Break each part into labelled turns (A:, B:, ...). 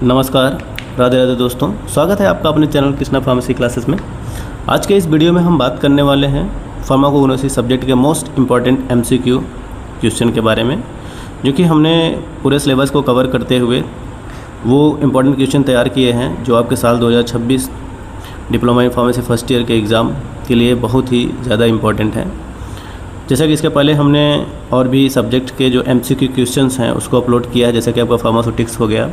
A: नमस्कार, राधे राधे दोस्तों, स्वागत है आपका अपने चैनल कृष्णा फार्मेसी क्लासेस में। आज के इस वीडियो में हम बात करने वाले हैं फार्माकोग्नोसी सब्जेक्ट के मोस्ट इम्पॉर्टेंट एमसीक्यू क्वेश्चन के बारे में, जो कि हमने पूरे सिलेबस को कवर करते हुए वो इम्पॉर्टेंट क्वेश्चन तैयार किए हैं जो आपके साल 2026 diploma in pharmacy first year के एग्ज़ाम के लिए बहुत ही ज़्यादा इम्पॉर्टेंट है। जैसा कि इसके पहले हमने और भी सब्जेक्ट के जो एमसीक्यू क्वेश्चंस हैं उसको अपलोड किया है, जैसे कि आपका फार्मास्यूटिक्स हो गया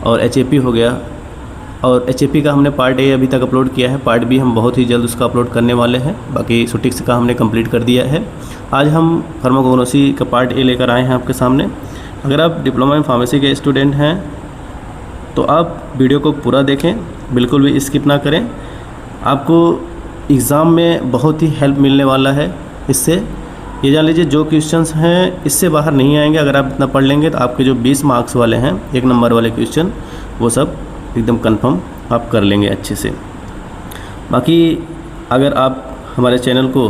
A: और एचएपी हो गया। और एचएपी का हमने पार्ट ए अभी तक अपलोड किया है, पार्ट बी हम बहुत ही जल्द उसका अपलोड करने वाले हैं। बाकी सुटिक्स का हमने कंप्लीट कर दिया है। आज हम फार्माकोग्नोसी का पार्ट ए लेकर आए हैं आपके सामने। अगर आप डिप्लोमा इन फार्मेसी के स्टूडेंट हैं तो आप वीडियो को पूरा देखें, बिल्कुल भी स्किप ना करें। आपको एग्ज़ाम में बहुत ही हेल्प मिलने वाला है इससे। ये जान लीजिए जो क्वेश्चंस हैं इससे बाहर नहीं आएंगे। अगर आप इतना पढ़ लेंगे तो आपके जो 20 मार्क्स वाले हैं, 1 नंबर वाले क्वेश्चन, वो सब एकदम कंफर्म आप कर लेंगे अच्छे से। बाकी अगर आप हमारे चैनल को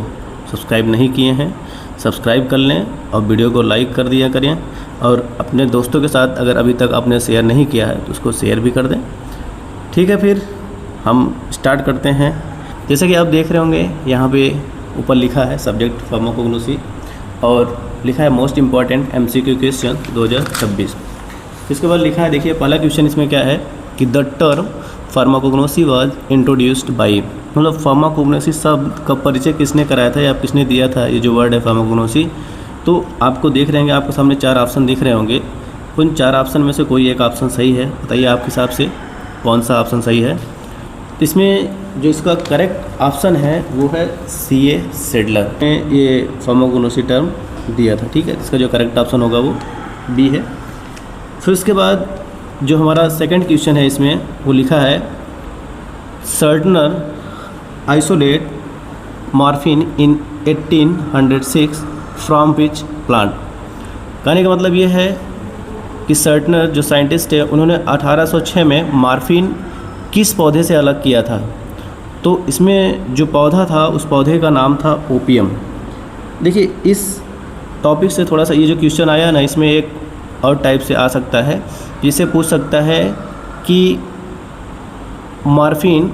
A: सब्सक्राइब नहीं किए हैं, सब्सक्राइब कर लें और वीडियो को लाइक कर दिया करें। और अपने दोस्तों के साथ अगर अभी तक आपने शेयर नहीं किया है तो उसको शेयर भी कर दें। ठीक है, फिर हम स्टार्ट करते हैं। जैसे कि आप देख रहे होंगे यहाँ पे ऊपर लिखा है सब्जेक्ट फार्माकोग्नोसी और लिखा है मोस्ट इम्पॉर्टेंट एमसीक्यू क्वेश्चन 2026। इसके बाद लिखा है, देखिए पहला क्वेश्चन इसमें क्या है कि the term pharmacognosy was introduced by, मतलब फार्माकोग्नोसी शब्द का परिचय किसने कराया था या किसने दिया था। ये जो वर्ड है फार्माकोग्नोसी, तो आपको देख रहे होंगे, आपके सामने 4 ऑप्शन दिख रहे होंगे। उन 4 ऑप्शन में से कोई एक ऑप्शन सही है। बताइए आपके हिसाब से कौन सा ऑप्शन सही है। इसमें जो इसका करेक्ट ऑप्शन है वो है C.A. सेडलर ने ये फार्माकोग्नोसी टर्म दिया था। ठीक है, इसका जो करेक्ट ऑप्शन होगा वो बी है। फिर उसके बाद जो हमारा सेकंड क्वेश्चन है इसमें वो लिखा है Serturner isolate morphine in 1806 from which plant. कहने का मतलब ये है कि सर्टनर जो साइंटिस्ट है उन्होंने 1806 में मॉर्फिन किस पौधे से अलग किया था। तो इसमें जो पौधा था उस पौधे का नाम था ओपियम। देखिए इस टॉपिक से थोड़ा सा ये जो क्वेश्चन आया ना, इसमें एक और टाइप से आ सकता है। जिससे पूछ सकता है कि मॉर्फिन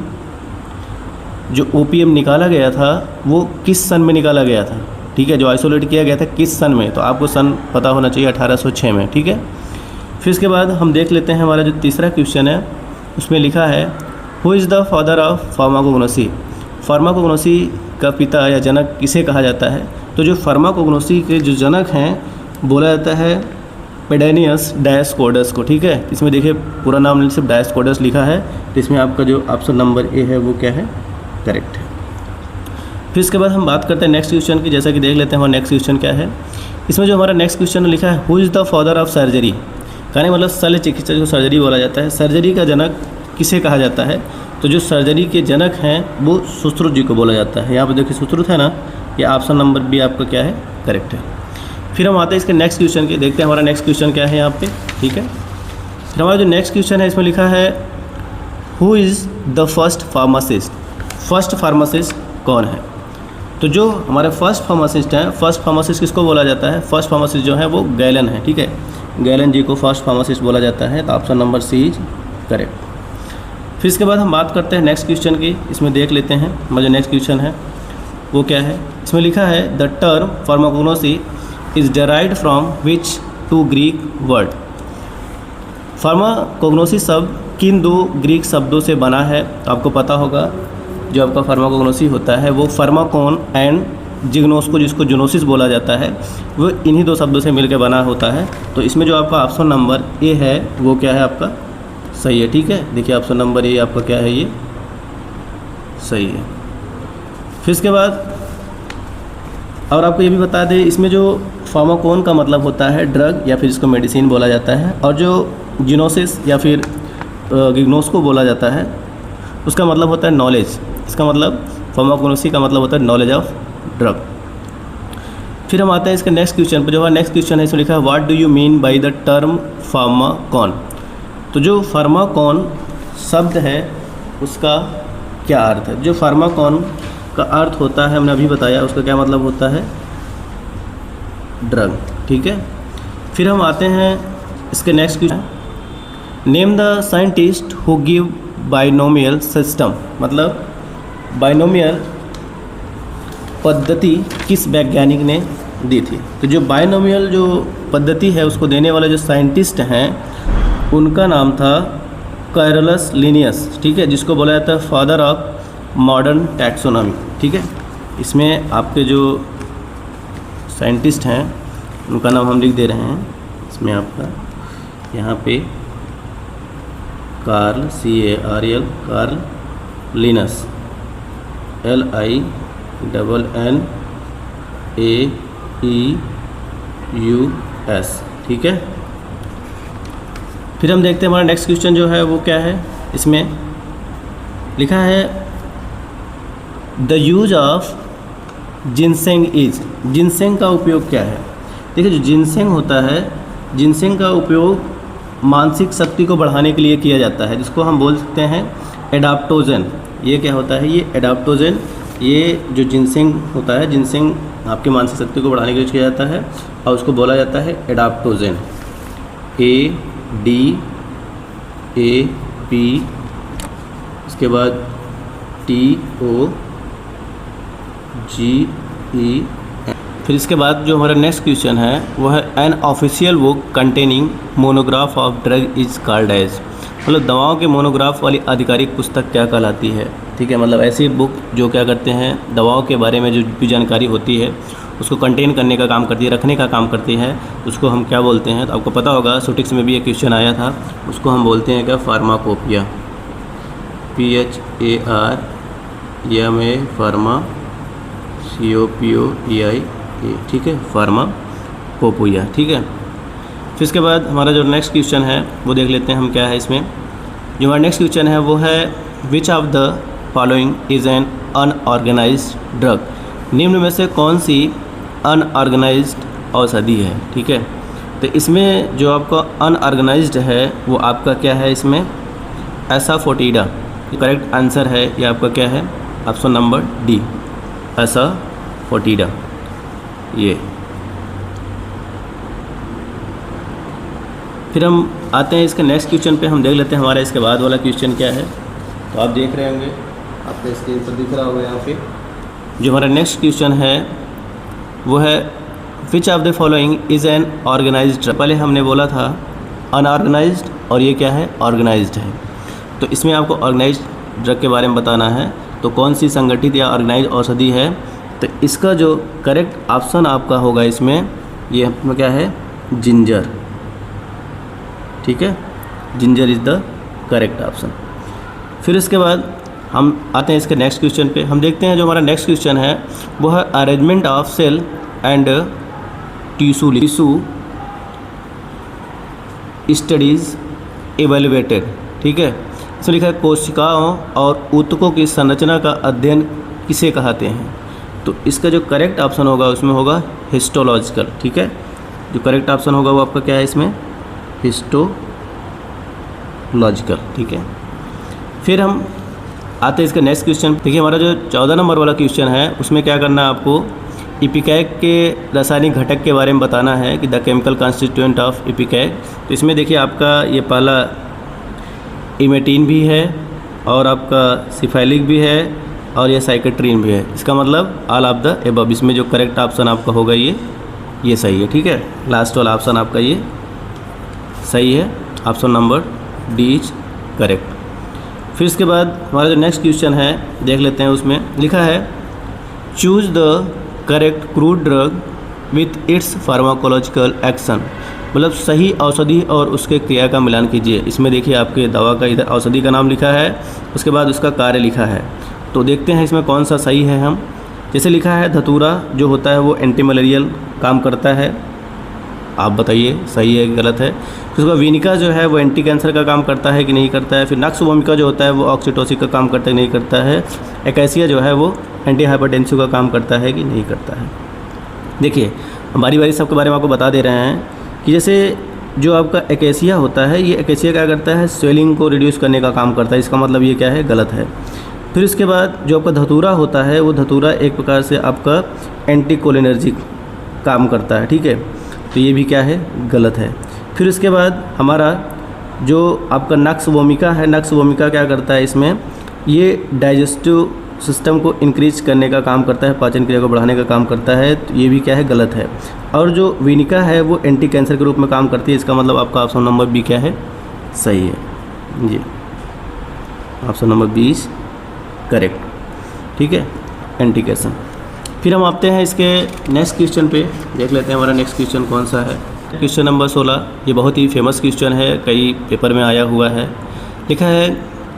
A: जो ओपियम निकाला गया था वो किस सन में निकाला गया था। ठीक है, जो आइसोलेट किया गया था किस सन में, तो आपको सन पता होना चाहिए 1806 में। ठीक है, फिर इसके बाद हम देख लेते हैं हमारा जो तीसरा क्वेश्चन है उसमें लिखा है who is the father of pharmacognosy. Pharmacognosy का पिता या जनक किसे कहा जाता है। तो जो फार्माकोग्नोसी के जो जनक हैं बोला जाता है पेडेनियस डायस्कोडस को। ठीक है, इसमें देखिए पूरा नाम सिर्फ डायस्कोडस लिखा है, तो इसमें आपका जो ऑप्शन नंबर ए है वो क्या है, करेक्ट है। फिर इसके बाद हम बात करते हैं नेक्स्ट क्वेश्चन की। जैसा कि देख लेते हैं हमारा नेक्स्ट क्वेश्चन क्या है। इसमें जो हमारा नेक्स्ट क्वेश्चन लिखा है who is the father of surgery. कहने मतलब शल्य चिकित्सा जो सर्जरी बोला जाता है, सर्जरी का जनक किसे कहा जाता है। तो जो सर्जरी के जनक हैं वो सुश्रुत जी को बोला जाता है। यहाँ पर देखिए सुश्रुत है ना, ये ऑप्शन नंबर बी आपका क्या है, करेक्ट है। फिर हम आते हैं इसके नेक्स्ट क्वेश्चन के, देखते हैं हमारा नेक्स्ट क्वेश्चन क्या है यहाँ पे। ठीक है, फिर हमारा जो नेक्स्ट क्वेश्चन है इसमें लिखा है who is the first pharmacist. First pharmacist कौन है। तो जो हमारे फर्स्ट फार्मासिस्ट हैं, फर्स्ट फार्मासिस्ट किसको बोला जाता है। फर्स्ट फार्मासिस्ट जो है वो गैलन है। ठीक है, गैलन जी को फर्स्ट फार्मासिस्ट बोला जाता है, तो option number C is correct. फिर इसके बाद हम बात करते हैं नेक्स्ट क्वेश्चन की। इसमें देख लेते हैं हमारा जो नेक्स्ट क्वेश्चन है वो क्या है। इसमें लिखा है the term pharmacognosy is derived from which 2 Greek word. Pharmacognosy शब्द किन 2 ग्रीक शब्दों से बना है। तो आपको पता होगा जो आपका फार्माकोग्नोसी होता है वो फार्माकोन एंड जिग्नोस्को, जिसको जूनोसिस बोला जाता है, वो इन्हीं 2 शब्दों से मिलकर बना होता है। तो इसमें जो आपका ऑप्शन नंबर ए है वो क्या है, आपका सही है। ठीक है, देखिए ऑप्शन नंबर ए आपका क्या है, ये सही है। फिर इसके बाद और आपको ये भी बता दें, इसमें जो फार्माकोन का मतलब होता है ड्रग या फिर इसको मेडिसिन बोला जाता है, और जो जिनोसिस या फिर गिग्नोस्को बोला जाता है उसका मतलब होता है नॉलेज। इसका मतलब फार्माकोग्नोसी का मतलब होता है नॉलेज ऑफ ड्रग। फिर हम आते हैं इसके नेक्स्ट क्वेश्चन पर। जो हमारा नेक्स्ट क्वेश्चन है इसमें लिखा है what do you mean by the term pharmakon. तो जो फार्माकोन शब्द है उसका क्या अर्थ है। जो फार्माकोन का अर्थ होता है हमने अभी बताया, उसका क्या मतलब होता है, ड्रग। ठीक है, फिर हम आते हैं इसके next question name the scientist who give binomial system, मतलब बाइनोमियल पद्धति किस वैज्ञानिक ने दी थी। तो जो बाइनोमियल जो पद्धति है उसको देने वाले जो साइंटिस्ट हैं उनका नाम था कैरोलस लिनियस, ठीक है, जिसको बोला जाता है फादर ऑफ मॉडर्न टैक्सोनॉमी, ठीक है। इसमें आपके जो साइंटिस्ट हैं उनका नाम हम लिख दे रहे हैं इसमें आपका यहाँ पे Carl CARL Carl Linnaeus LINNAEUS, ठीक है। फिर हम देखते हैं हमारा नेक्स्ट क्वेश्चन जो है वो क्या है। इसमें लिखा है the use of ginseng is, ginseng का उपयोग क्या है। देखिए जो जिनसेंग होता है, जिनसेंग का उपयोग मानसिक शक्ति को बढ़ाने के लिए किया जाता है, जिसको हम बोल सकते हैं एडाप्टोजन। ये क्या होता है, ये एडाप्टोजन, ये जो जिनसेंग होता है, जिनसेंग आपकी मानसिक शक्ति को बढ़ाने के लिए किया जाता है और उसको बोला जाता है एडाप्टोजन, ADAP, इसके बाद TOGE। फिर इसके बाद जो हमारा नेक्स्ट क्वेश्चन है वो है an official book containing monograph of drug is called as, मतलब दवाओं के मोनोग्राफ वाली आधिकारिक पुस्तक क्या कहलाती है, ठीक है। मतलब ऐसी बुक जो क्या करते हैं दवाओं के बारे में जो भी जानकारी होती है उसको कंटेन करने का काम करती है, रखने का काम करती है, उसको हम क्या बोलते हैं। तो आपको पता होगा सुटिक्स में भी एक क्वेश्चन आया था, उसको हम बोलते हैं क्या, फार्माकोपिया, PHARMA फार्मा COPOEIA, ठीक है, फार्माकोपिया, ठीक है। फिर इसके बाद हमारा जो नेक्स्ट क्वेश्चन है वो देख लेते हैं हम क्या है इसमें। जो हमारा नेक्स्ट क्वेश्चन है वो है which of the following is N unorganised drug, निम्न में से कौन सी अनऑर्गेनाइज्ड औषधि है, ठीक है। तो इसमें जो आपका अनऑर्गेनाइज्ड है वो आपका क्या है, इसमें एसाफोटिडा करेक्ट आंसर है। ये आपका क्या है, ऑप्शन नंबर डी, एसाफोटिडा। ये फिर हम आते हैं इसके नेक्स्ट क्वेश्चन पे, हम देख लेते हैं हमारा इसके बाद वाला क्वेश्चन क्या है। तो आप देख रहे होंगे, आपको स्क्रीन पर दिख रहा होगा यहाँ पे। जो हमारा नेक्स्ट क्वेश्चन है वो है which of the following is an organized. पहले हमने बोला था अनऑर्गेनाइज्ड और ये क्या है, ऑर्गेनाइज्ड है। तो इसमें आपको ऑर्गेनाइज्ड ड्रग के बारे में बताना है, तो कौन सी संगठित या ऑर्गेनाइज्ड औषधि है। तो इसका जो करेक्ट ऑप्शन आपका होगा इसमें, ये अपना क्या है, जिंजर, ठीक है, ginger is the correct option. फिर इसके बाद हम आते हैं इसके नेक्स्ट क्वेश्चन पे। हम देखते हैं जो हमारा नेक्स्ट क्वेश्चन है वो है arrangement of cell and tissue studies evaluated, ठीक है। इसमें लिखा है कोशिकाओं और ऊतकों की संरचना का अध्ययन किसे कहते हैं। तो इसका जो करेक्ट ऑप्शन होगा उसमें होगा हिस्टोलॉजिकल, ठीक है। जो करेक्ट ऑप्शन होगा वो आपका क्या है इसमें, हिस्टोलॉजिकल, ठीक है। फिर हम आते हैं इसके नेक्स्ट क्वेश्चन। देखिए हमारा जो 14 नंबर वाला क्वेश्चन है उसमें क्या करना है आपको, इपिकैक के रासायनिक घटक के बारे में बताना है कि द केमिकल कॉन्स्टिट्यूएंट ऑफ इपिकैक। तो इसमें देखिए आपका ये पहला इमेटीन भी है और आपका सिफाइलिक भी है और ये साइकेट्रीन भी है। इसका मतलब ऑल ऑफ द एबव। इसमें जो करेक्ट ऑप्शन आपका होगा ये सही है, ठीक है। लास्ट वाला ऑप्शन आपका ये सही है, option number D is correct. फिर इसके बाद हमारा जो नेक्स्ट क्वेश्चन है देख लेते हैं। उसमें लिखा है choose the correct crude drug with its pharmacological action, मतलब सही औषधि और उसके क्रिया का मिलान कीजिए। इसमें देखिए आपके दवा का इधर औषधि का नाम लिखा है, उसके बाद उसका कार्य लिखा है। तो देखते हैं इसमें कौन सा सही है। हम जैसे लिखा है धतूरा जो होता है वो एंटी मलेरियल काम करता है, आप बताइए सही है कि गलत है। फिर उसका विनिका जो है वो एंटी कैंसर का काम करता है कि नहीं करता है। फिर नक्स वोमिका जो होता है वो ऑक्सीटोसिन का काम करता है कि नहीं करता है। एकासिया जो है वो एंटी हाइपरटेंसिव का काम करता है कि नहीं करता है। देखिए बारी बारी सबके बारे में आपको बता दे रहे हैं कि जैसे जो आपका एकासिया होता है, ये एकासिया क्या करता है, स्वेलिंग को रिड्यूस करने का काम करता है। इसका मतलब ये क्या है, गलत है। फिर उसके बाद जो आपका धतूरा होता है वो धतूरा एक प्रकार से आपका एंटी कोलिनर्जिक काम करता है, ठीक है। तो ये भी क्या है, गलत है। फिर उसके बाद हमारा जो आपका नक्स वोमिका है, नक्स वोमिका क्या करता है इसमें, ये डाइजेस्टिव सिस्टम को इंक्रीज करने का काम करता है, पाचन क्रिया को बढ़ाने का काम करता है, तो ये भी क्या है, गलत है। और जो विनिका है वो एंटी कैंसर के रूप में काम करती है। इसका मतलब आपका ऑप्शन नंबर बी क्या है, सही है जी, ऑप्शन नंबर 20 करेक्ट, ठीक है, एंटी कैंसर। फिर हम आते हैं इसके नेक्स्ट क्वेश्चन पे, देख लेते हैं हमारा नेक्स्ट क्वेश्चन कौन सा है। क्वेश्चन नंबर 16, ये बहुत ही फेमस क्वेश्चन है, कई पेपर में आया हुआ है। लिखा है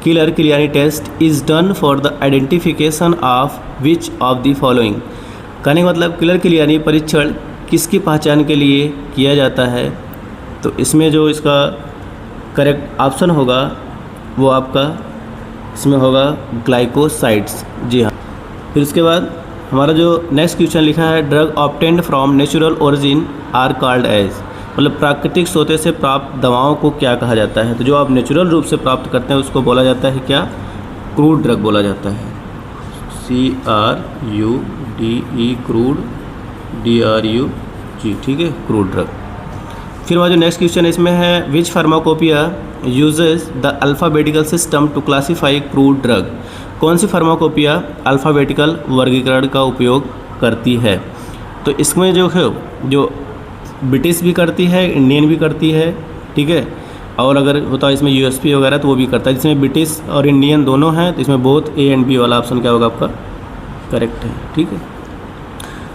A: Keller Kiliani test is done for the identification of which of the following. कहने का मतलब किलर किलियानी परीक्षण किसकी पहचान के लिए किया जाता है, तो इसमें जो इसका करेक्ट ऑप्शन होगा वो आपका इसमें होगा ग्लाइकोसाइड्स, जी हाँ। फिर उसके बाद हमारा जो नेक्स्ट क्वेश्चन लिखा है drug obtained from natural origin are called as, मतलब प्राकृतिक स्रोत से प्राप्त दवाओं को क्या कहा जाता है, तो जो आप नेचुरल रूप से प्राप्त करते हैं उसको बोला जाता है क्या, क्रूड ड्रग बोला जाता है, CRUDE क्रूड, DRUG, ठीक है, क्रूड ड्रग। फिर हमारा जो नेक्स्ट क्वेश्चन इसमें है which pharmacopoeia uses the alphabetical system to classify crude drug, कौन सी फार्माकोपिया अल्फ़ाबेटिकल वर्गीकरण का उपयोग करती है, तो इसमें जो है जो ब्रिटिश भी करती है, इंडियन भी करती है, ठीक है, और अगर होता है इसमें USP वगैरह तो वो भी करता है। जिसमें ब्रिटिश और इंडियन दोनों हैं तो इसमें बोथ A एंड B वाला ऑप्शन क्या होगा आपका, करेक्ट है, ठीक है।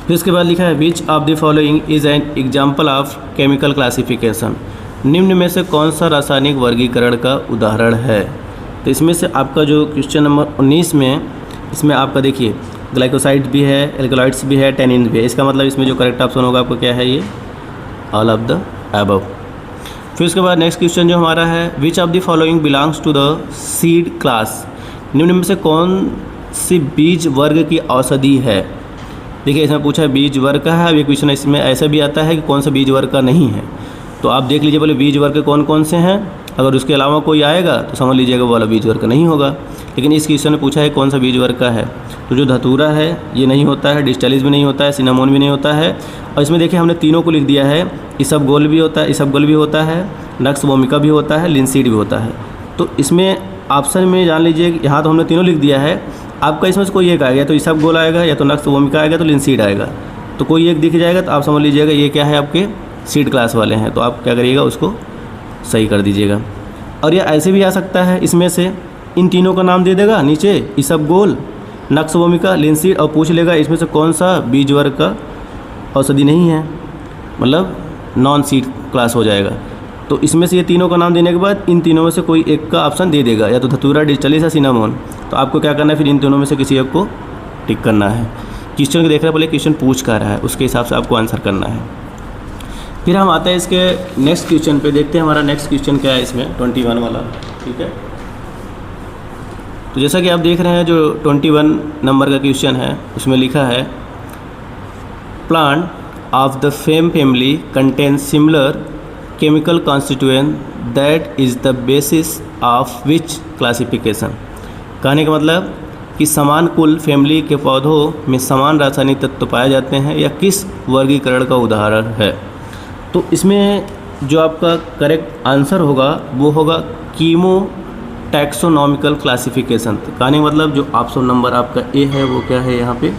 A: फिर इसके बाद लिखा है which of the following is an example of chemical classification, निम्न में से कौन सा रासायनिक वर्गीकरण का उदाहरण है, तो इसमें से आपका जो क्वेश्चन नंबर 19 में, इसमें आपका देखिए ग्लाइकोसाइड्स भी है, एल्कलॉइड्स भी है, टेनिन भी है। इसका मतलब इसमें जो करेक्ट ऑप्शन होगा आपको क्या है, ये ऑल ऑफ द अबव। फिर उसके बाद नेक्स्ट क्वेश्चन जो हमारा है which of the following belongs to the seed class, निम्न में से कौन सी बीज वर्ग की औषधि है। देखिए इसमें पूछा है बीज वर्ग का है, अब ये क्वेश्चन इसमें ऐसा भी आता है कि कौन सा बीज वर्ग का नहीं है, तो आप देख लीजिए बोले बीज वर्ग कौन कौन से हैं, अगर उसके अलावा कोई आएगा तो समझ लीजिएगा वो वाला बीज वर्ग का नहीं होगा। लेकिन इस क्वेश्चन में पूछा है कौन सा बीज वर्ग का है, तो जो धतूरा है ये नहीं होता है, डिस्टेलिस भी नहीं होता है, सिनामोन भी नहीं होता है, और इसमें देखिए हमने तीनों को लिख दिया है, इसबगोल भी होता है, इसबगोल भी होता है, नक्स वोमिका भी होता है, लिंसीड भी होता है। तो इसमें ऑप्शन में जान लीजिए यहाँ तो हमने तीनों लिख दिया है, आपका इसमें से कोई एक आएगा, या तो इसबगोल आएगा, या तो नक्स वोमिका आएगा, तो लिंसीड आएगा, तो कोई एक दिख जाएगा तो आप समझ लीजिएगा ये क्या है, आपके सीड क्लास वाले हैं, तो आप क्या करिएगा उसको सही कर दीजिएगा। और ये ऐसे भी आ सकता है, इसमें से इन तीनों का नाम दे देगा नीचे, इसबगोल, नक्स वोमिका, लिंसीड, और पूछ लेगा इसमें से कौन सा बीज वर्ग का औषधि नहीं है, मतलब नॉन सीड क्लास हो जाएगा। तो इसमें से ये तीनों का नाम देने के बाद इन तीनों में से कोई एक का ऑप्शन दे देगा, या तो धतूरा, डिस्टेलिस या सिनामोन, तो आपको क्या करना है, फिर इन तीनों में से किसी एक को टिक करना है। क्वेश्चन को देख रहे पहले क्वेश्चन पूछ कर रहा है, उसके हिसाब से आपको आंसर करना है। फिर हम आते हैं इसके नेक्स्ट क्वेश्चन पे, देखते हैं हमारा नेक्स्ट क्वेश्चन क्या है इसमें, 21 वाला, ठीक है। तो जैसा कि आप देख रहे हैं जो 21 नंबर का क्वेश्चन है उसमें लिखा है plant of the fame family contain similar chemical constituent that is the basis of which classification. कहने का मतलब कि समान कुल फैमिली के पौधों में समान रासायनिक तत्व पाए जाते हैं, या किस वर्गीकरण का उदाहरण है। तो इसमें जो आपका करेक्ट आंसर होगा वो होगा कीमो टैक्सोनॉमिकल क्लासिफिकेशन। कहने का मतलब जो ऑप्शन नंबर आपका ए है वो क्या है, यहाँ पे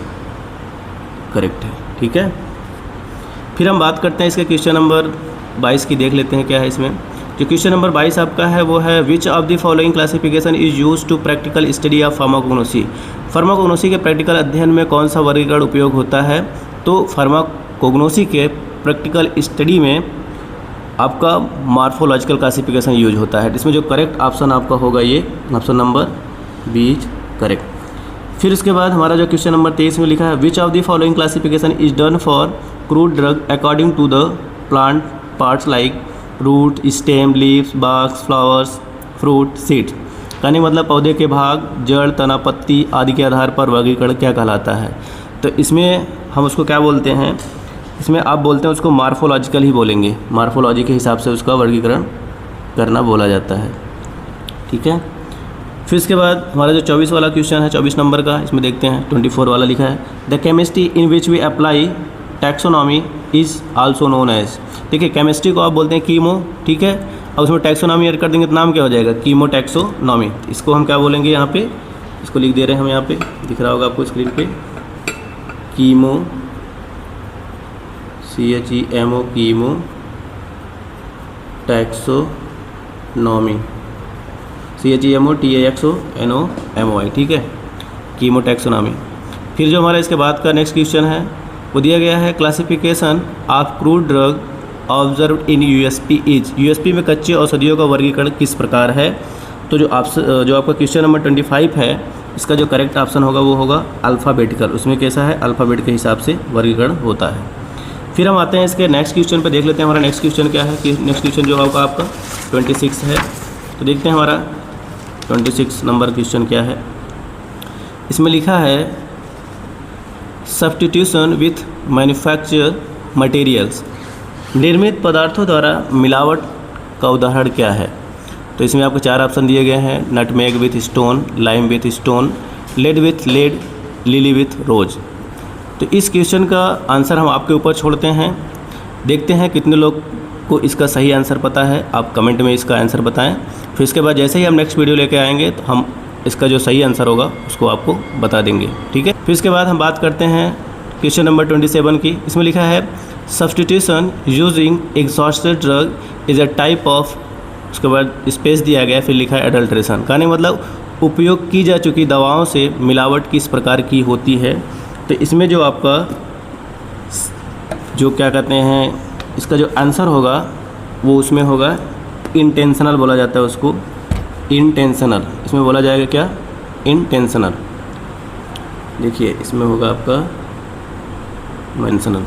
A: करेक्ट है, ठीक है। फिर हम बात करते हैं इसके क्वेश्चन नंबर 22 की, देख लेते हैं क्या है इसमें। जो क्वेश्चन नंबर 22 आपका है वो है which of the following classification is use to practical study of pharmacognosy. Pharmacognosy के प्रैक्टिकल अध्ययन में कौन सा वर्गीकरण उपयोग होता है, तो फार्माकोग्नोसी के प्रैक्टिकल स्टडी में आपका मॉर्फोलॉजिकल क्लासिफिकेशन यूज होता है। इसमें जो करेक्ट ऑप्शन आपका होगा ये ऑप्शन नंबर 20 करेक्ट। फिर उसके बाद हमारा जो क्वेश्चन नंबर 23 में लिखा है which of the following classification is done for crude drug according to the plant parts like root, stem, leaves, barks, flowers, fruit, seeds. कहने मतलब पौधे के भाग, जड़, तना, पत्ती आदि के आधार पर वर्गीकरण क्या कहलाता है। तो इसमें हम उसको क्या बोलते हैं, इसमें आप बोलते हैं उसको मॉर्फोलॉजिकल ही बोलेंगे, मॉर्फोलॉजी के हिसाब से उसका वर्गीकरण करना बोला जाता है, ठीक है। फिर इसके बाद हमारा जो 24 वाला क्वेश्चन है 24 नंबर का, इसमें देखते हैं 24 वाला लिखा है the chemistry in which we apply taxonomy is also known as. देखिए केमिस्ट्री को आप बोलते हैं कीमो, ठीक है, और उसमें टैक्सोनॉमी ऐड कर देंगे तो नाम क्या हो जाएगा, कीमोटैक्सोनॉमी। इसको हम क्या बोलेंगे यहाँ पे, इसको लिख दे रहे हैं हम यहाँ पे, दिख रहा होगा आपको स्क्रीन पे, chemo CHEMO chemo taxonomy, CHEMOTAXONOMY, ठीक है, कीमो टैक्सोनॉमी। फिर जो हमारा इसके बाद का नेक्स्ट क्वेश्चन है वो दिया गया है, classification of crude drug observe in USP is, USP में कच्चे औषधियों का वर्गीकरण किस प्रकार है। तो जो आपका क्वेश्चन नंबर 25 है, इसका जो करेक्ट ऑप्शन होगा वो होगा अल्फ़ाबेटिकल। उसमें कैसा है, अल्फ़ाबेट के हिसाब से वर्गीकरण होता है। फिर हम आते हैं इसके नेक्स्ट क्वेश्चन पर, देख लेते हैं हमारा नेक्स्ट क्वेश्चन क्या है। कि नेक्स्ट क्वेश्चन जो होगा आपका 26 है, तो देखते हैं हमारा 26 नंबर क्वेश्चन क्या है। इसमें लिखा है सब्स्टिट्यूशन विथ मैन्युफैक्चर मटेरियल्स, निर्मित पदार्थों द्वारा मिलावट का उदाहरण क्या है। तो इसमें आपको 4 ऑप्शन दिए गए हैं, nutmeg with stone, lime with stone, lead with lead, lily with rose. तो इस क्वेश्चन का आंसर हम आपके ऊपर छोड़ते हैं, देखते हैं कितने लोग को इसका सही आंसर पता है। आप कमेंट में इसका आंसर बताएं। फिर इसके बाद जैसे ही हम नेक्स्ट वीडियो लेके आएंगे तो हम इसका जो सही आंसर होगा उसको आपको बता देंगे, ठीक है। फिर इसके बाद हम बात करते हैं क्वेश्चन नंबर 27 की। इसमें लिखा है substitution using exhausted drug is a type of, उसके बाद स्पेस दिया गया, फिर लिखा है एडल्ट्रेशन। कहने मतलब उपयोग की जा चुकी दवाओं से मिलावट किस प्रकार की होती है। तो इसमें जो आपका जो क्या कहते हैं, इसका जो आंसर होगा वो उसमें होगा इंटेंशनल, बोला जाता है उसको इंटेंशनल। इसमें बोला जाएगा क्या, इंटेंशनल। देखिए इसमें होगा आपका मेंशनल।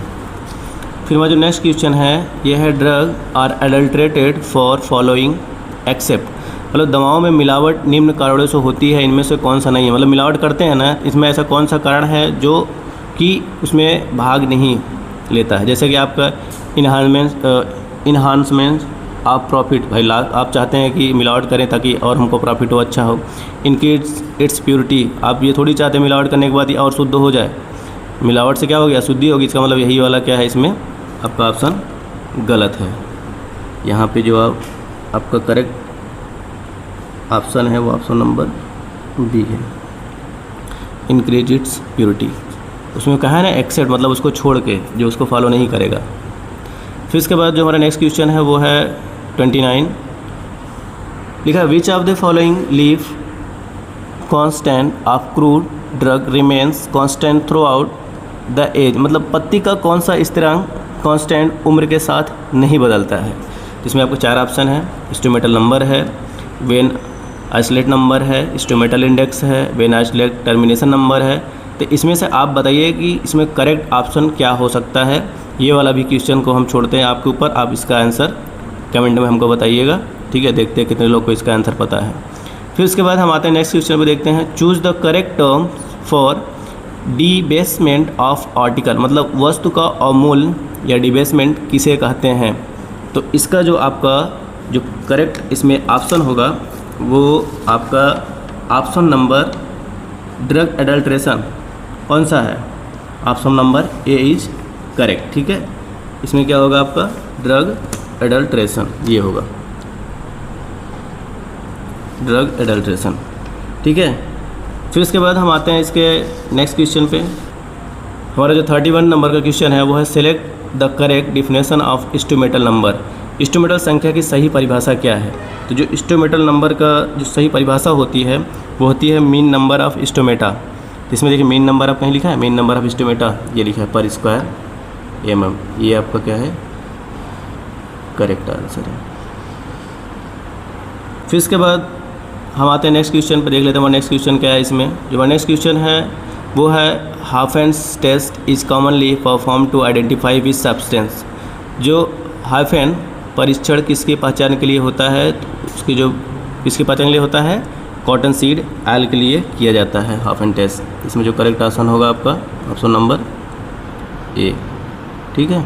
A: फिर हमारा जो नेक्स्ट क्वेश्चन है ये है drug are adulterated for following except, मतलब दवाओं में मिलावट निम्न कारणों से होती है, इनमें से कौन सा नहीं है। मतलब मिलावट करते हैं ना, इसमें ऐसा कौन सा कारण है जो कि उसमें भाग नहीं लेता है। जैसे कि आपका इन्हांसमेंट आप प्रॉफिट, भाई आप चाहते हैं कि मिलावट करें ताकि और हमको प्रॉफिट हो, अच्छा हो। इनक्रीज इट्स प्योरिटी, आप ये थोड़ी चाहते हैं मिलावट करने के बाद ये और शुद्ध हो जाए। मिलावट से क्या हो गया, शुद्धि होगी। इसका मतलब यही वाला क्या है, इसमें आपका ऑप्शन गलत है। यहाँ पे जो आपका करेक्ट ऑप्शन है वो ऑप्शन नंबर बी है, इनक्रीज इट्स प्योरिटी। उसमें कहा है ना एक्सेप्ट, मतलब उसको छोड़ के, जो उसको फॉलो नहीं करेगा। फिर इसके बाद जो हमारा नेक्स्ट क्वेश्चन है वो है 29। लिखा है which of the following leaf constant of crude drug remains constant throughout the age, मतलब पत्ती का कौन सा स्थिरांक कांस्टेंट उम्र के साथ नहीं बदलता है। इसमें आपको 4 ऑप्शन है, स्टोमेटल नंबर है, वेन आइसोलेट नंबर है, स्टोमेटल इंडेक्स है, वेन आइसोलेट टर्मिनेशन नंबर है। तो इसमें से आप बताइए कि इसमें करेक्ट ऑप्शन क्या हो सकता है। ये वाला भी क्वेश्चन को हम छोड़ते हैं आपके ऊपर, आप इसका आंसर कमेंट में हमको बताइएगा, ठीक है। देखते हैं कितने लोग को इसका आंसर पता है। फिर उसके बाद हम आते हैं नेक्स्ट क्वेश्चन पे, देखते हैं choose the correct term for debasement of article, मतलब वस्तु का अवमूल्य या डिबेसमेंट किसे कहते हैं। तो इसका जो आपका जो करेक्ट इसमें ऑप्शन होगा वो आपका ऑप्शन नंबर ड्रग एडल्ट्रेशन कौन सा है, option number A is correct, ठीक है। इसमें क्या होगा आपका ड्रग एडल्ट्रेशन, ये होगा ड्रग एडल्ट्रेशन, ठीक है। फिर इसके बाद हम आते हैं इसके नेक्स्ट क्वेश्चन पे। हमारा जो 31 नंबर का क्वेश्चन है वो है select the correct definition of stomatal number, stomatal संख्या की सही परिभाषा क्या है। तो जो स्टोमेटल नंबर का जो सही परिभाषा होती है वो होती है मीन नंबर ऑफ स्टोमेटा। इसमें देखिए मीन नंबर आप कहीं लिखा है, मीन नंबर ऑफ स्टोमेटा ये लिखा है पर स्क्वायर mm, ये आपका क्या है करेक्ट आंसर है। फिर इसके बाद हम आते हैं नेक्स्ट क्वेश्चन पर, देख लेते हैं हमारा नेक्स्ट क्वेश्चन क्या है। इसमें जो हमारा नेक्स्ट क्वेश्चन है वो है Halphen's test is commonly perform to identify which substance. जो हाफेन परीक्षण किसकी पहचान के लिए होता है, उसकी जो किसकी पहचान के लिए होता है, कॉटन सीड ऑयल के लिए किया जाता है हाफेन टेस्ट। इसमें जो करेक्ट ऑप्शन होगा आपका ऑप्शन नंबर ए, ठीक है।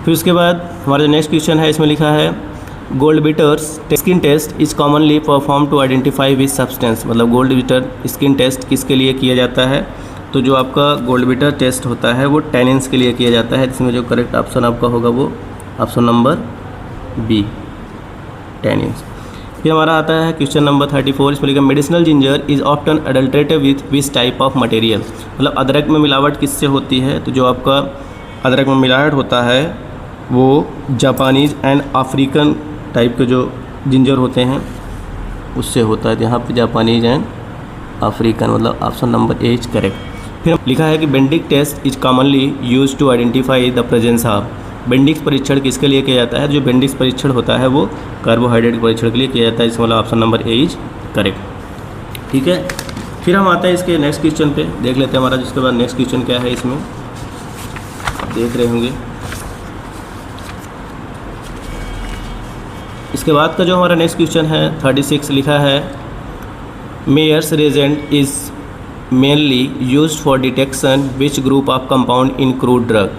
A: फिर उसके बाद हमारा जो नेक्स्ट क्वेश्चन है इसमें लिखा है gold beaters skin test is commonly perform to identify which substance, मतलब गोल्ड बीटर स्किन टेस्ट किसके लिए किया जाता है। तो जो आपका गोल्ड बीटर टेस्ट होता है वो टैनिन्स के लिए किया जाता है। इसमें जो करेक्ट ऑप्शन आपका होगा वो ऑप्शन नंबर बी, टैनिन्स। फिर हमारा आता है क्वेश्चन नंबर 34, इसमें लिखा medicinal ginger is often adulterated with which type of material. मतलब अदरक में मिलावट किससे होती है? तो जो आपका अदरक में मिलावट होता है वो जापानीज़ एंड अफ्रीकन टाइप के जो जिंजर होते हैं उससे होता है। यहाँ पे जापानीज़ एंड अफ्रीकन, मतलब option number A is correct. फिर लिखा है कि Benedict test is commonly use to identify the presence of. Benedict's परीक्षण किसके लिए किया जाता है? जो बेंडिक्स परीक्षण होता है वो कार्बोहाइड्रेट परीक्षण के लिए किया जाता है, इसमें वाला option number A is correct. ठीक है, फिर हम आते हैं इसके नेक्स्ट क्वेश्चन पे, देख लेते हैं हमारा जिसके बाद नेक्स्ट क्वेश्चन क्या है। इसमें आप देख रहे होंगे इसके बाद का जो हमारा नेक्स्ट क्वेश्चन है 36, लिखा है Mayer's reagent is mainly used for detection which group of compound in crude drug.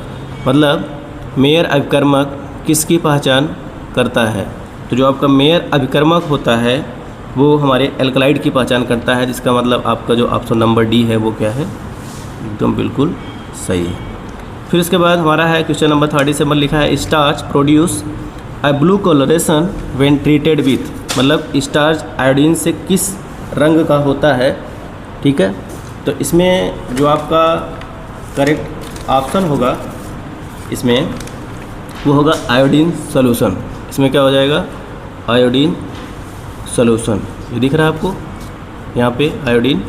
A: मतलब मेयर अभिकर्मक किसकी पहचान करता है? तो जो आपका मेयर अभिकर्मक होता है वो हमारे एल्कलाइड की पहचान करता है, जिसका मतलब आपका जो ऑप्शन नंबर डी है वो क्या है? एकदम बिल्कुल सही है। फिर उसके बाद हमारा है क्वेश्चन नंबर 37, लिखा है starch produce a blue colouration when treated with. मतलब स्टार्च आयोडीन से किस रंग का होता है? ठीक है, तो इसमें जो आपका करेक्ट ऑप्शन होगा इसमें वो होगा आयोडीन सॉल्यूशन। इसमें क्या हो जाएगा? Iodine solution. ये दिख रहा है आपको यहाँ पे iodine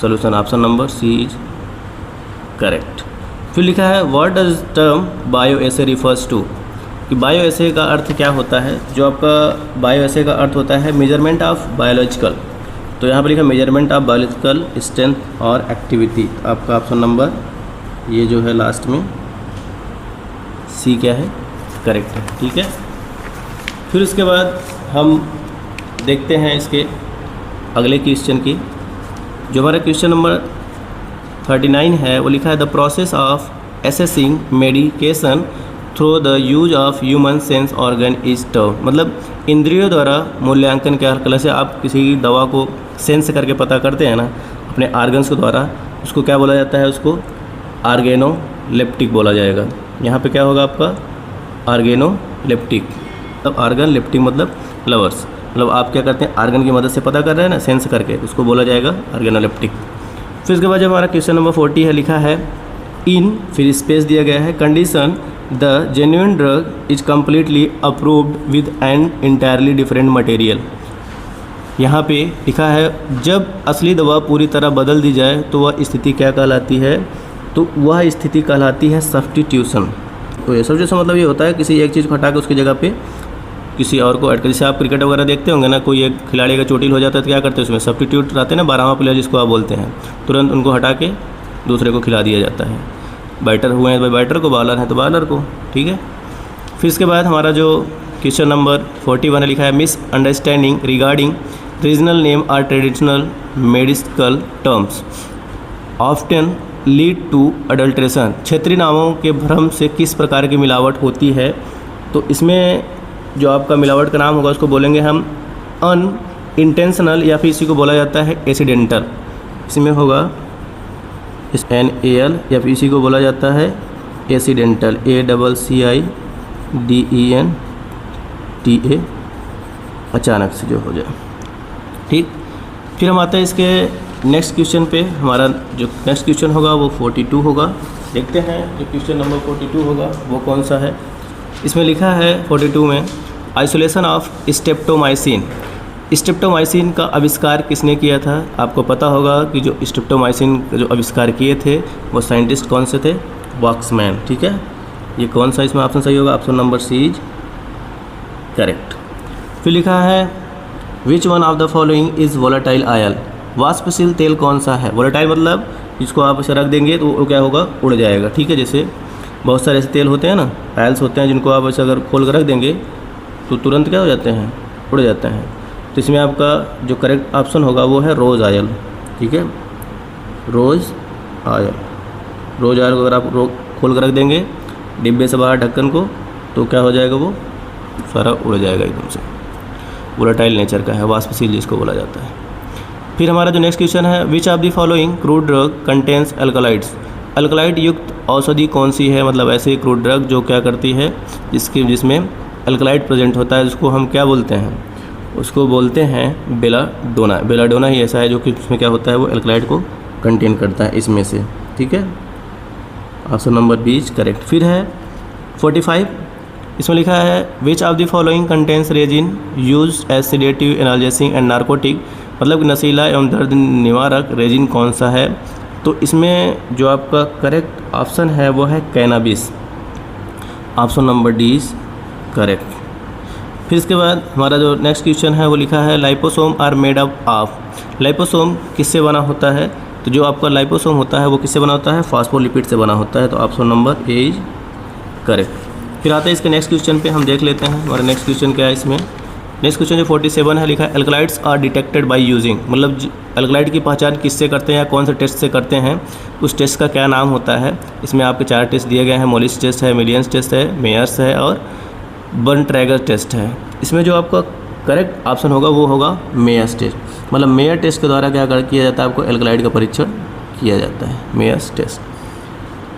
A: solution, option number C is correct. फिर लिखा है what does term bio assay refers to. कि बायो एसे का अर्थ क्या होता है? जो आपका बायो एसे का अर्थ होता है मेजरमेंट ऑफ बायोलॉजिकल। तो यहाँ पर लिखा मेजरमेंट ऑफ बायोलॉजिकल स्ट्रेंथ और एक्टिविटी, आपका ऑप्शन नंबर ये जो है लास्ट में सी क्या है? करेक्ट है। ठीक है, फिर उसके बाद हम देखते हैं इसके अगले क्वेश्चन की। जो हमारा क्वेश्चन नंबर 39 है वो लिखा है the process of assessing medication through the use of human sense organ is term. मतलब इंद्रियों द्वारा मूल्यांकन क्या कला से आप किसी दवा को सेंस करके पता करते हैं ना अपने ऑर्गन्स के द्वारा, उसको क्या बोला जाता है? उसको ऑर्गेनोलेप्टिक बोला जाएगा। यहाँ पे क्या होगा आपका? ऑर्गेनोलेप्टिक। मतलब ऑर्गन लेप्टिक मतलब लवर्स, मतलब आप क्या करते हैं ऑर्गन की मदद से पता कर रहे हैं ना सेंस करके, उसको बोला जाएगा ऑर्गेनोलेप्टिक। फिर उसके बाद जब हमारा क्वेश्चन नंबर 40 है, लिखा है इन, फिर स्पेस दिया गया है, condition the genuine drug is completely approved with an entirely different material. यहाँ पे लिखा है जब असली दवा पूरी तरह बदल दी जाए तो वह स्थिति क्या कहलाती है? तो वह स्थिति कहलाती है सब्स्टिट्यूशन। तो ये सब्स्टिट्यूशन मतलब ये होता है किसी एक चीज़ को हटा के उसकी जगह पे किसी और को ऐड कर। जैसे आप क्रिकेट वगैरह देखते होंगे ना, कोई एक खिलाड़ी का चोटिल हो जाता है तो क्या करते हैं उसमें सब्स्टिट्यूट रहते हैं ना, 12वां प्लेयर जिसको आप बोलते हैं, तुरंत उनको हटा के दूसरे को खिला दिया जाता है। बैटर हुए हैं तो बैटर को, बॉलर हैं तो बॉलर को। ठीक है, फिर इसके बाद हमारा जो क्वेश्चन नंबर 41 लिखा है misunderstanding regarding regional name or traditional medical terms often lead to adulteration. क्षेत्रीय नामों के भ्रम से किस प्रकार की मिलावट होती है? तो इसमें जो आपका मिलावट का नाम होगा उसको बोलेंगे हम अनइंटेंशनल, या फिर इसी को बोला जाता है एक्सीडेंटल। इसमें होगा NaL, या फिर इसी को बोला जाता है एक्सीडेंटल, ACCIDENTA, अचानक से जो हो जाए। ठीक, फिर हम आते हैं इसके नेक्स्ट क्वेश्चन पे। हमारा जो नेक्स्ट क्वेश्चन होगा वो 42 होगा। देखते हैं जो क्वेश्चन नंबर 42 होगा वो कौन सा है। इसमें लिखा है 42 में आइसोलेशन ऑफ स्ट्रेप्टोमाइसिन। स्ट्रेप्टोमाइसिन का आविष्कार किसने किया था? आपको पता होगा कि जो स्ट्रेप्टोमाइसिन का जो आविष्कार किए थे वो साइंटिस्ट कौन से थे? वॉक्समैन। ठीक है, ये कौन सा इसमें ऑप्शन सही होगा? Option number C is correct. फिर लिखा है which one of the following is volatile oil. वाष्पशील तेल कौन सा है? वोलेटाइल मतलब इसको आप इसे रख देंगे तो वो क्या होगा? उड़ जाएगा। ठीक है, जैसे बहुत सारे ऐसे तेल होते हैं ना, आयल्स होते हैं जिनको आप ऐसे अगर खोल कर रख देंगे तो तुरंत क्या हो जाते हैं? उड़ जाते हैं। तो इसमें आपका जो करेक्ट ऑप्शन होगा वो है रोज़ आयल। ठीक है, रोज़ आयल। रोज़ आयल को अगर आप खोल कर रख देंगे डिब्बे से बाहर ढक्कन को तो क्या हो जाएगा? वो सारा उड़ जाएगा एकदम से। वोलेटाइल नेचर का है, वाष्पशील जिसको बोला जाता है। फिर हमारा जो नेक्स्ट क्वेश्चन है which of the following crude drug contains alkaloids. Alkaloid युक्त औषधि कौन सी है? मतलब ऐसे क्रूड ड्रग जो क्या करती है जिसमें एल्कलाइड प्रेजेंट होता है उसको हम क्या बोलते हैं, उसको बोलते हैं बेलाडोना। बेलाडोना ही ऐसा है जो कि उसमें क्या होता है, वो एल्कलाइड को कंटेन करता है इसमें से, ठीक है। Option number B is correct. फिर है 45, इसमें लिखा है which of the following contains resin use as sedative, analgesic and narcotic, मतलब नशीला एवं दर्द निवारक रेजिन कौन सा है। तो इसमें जो आपका करेक्ट ऑप्शन है वो है cannabis. Option number D is correct. फिर इसके बाद हमारा जो नेक्स्ट क्वेश्चन है वो लिखा है liposome are made up of. Liposome किससे बना होता है, तो जो आपका लाइपोसोम होता है वो किससे बना होता है, फॉस्फोलिपिड से बना होता है। तो option number A is correct. फिर आते हैं इसके नेक्स्ट क्वेश्चन पे, हम देख लेते हैं हमारा नेक्स्ट क्वेश्चन क्या है। इसमें नेक्स्ट क्वेश्चन जो 47 है लिखा है एल्कलाइड्स आर डिटेक्टेड बाय यूजिंग, मतलब एल्कलाइड की पहचान किससे करते हैं या कौन से टेस्ट से करते हैं, उस टेस्ट का क्या नाम होता है। इसमें आपके 4 टेस्ट दिए गए हैं, मोलिस टेस्ट है, मिलियंस टेस्ट है, मेयर्स है और बर्न-ट्रैगर टेस्ट है। इसमें जो आपका करेक्ट ऑप्शन होगा वो होगा मेयर्स टेस्ट, मतलब मेयर टेस्ट के द्वारा क्या किया जाता है, आपको एल्कलाइड का परीक्षण किया जाता है, मेयर्स टेस्ट।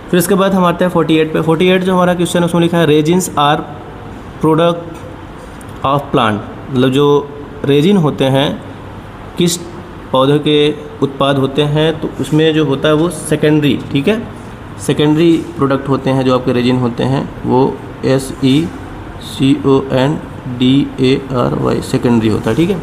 A: फिर इसके बाद हम आते हैं 48 पे। 48 जो हमारा क्वेश्चन है उसमें लिखा है resins are product of plant, मतलब जो रेजिन होते हैं किस पौधे के उत्पाद होते हैं, तो उसमें जो होता है वो सेकेंडरी, ठीक है, सेकेंडरी प्रोडक्ट होते हैं जो आपके रेजिन होते हैं वो SECONDARY सेकेंडरी होता है, ठीक है।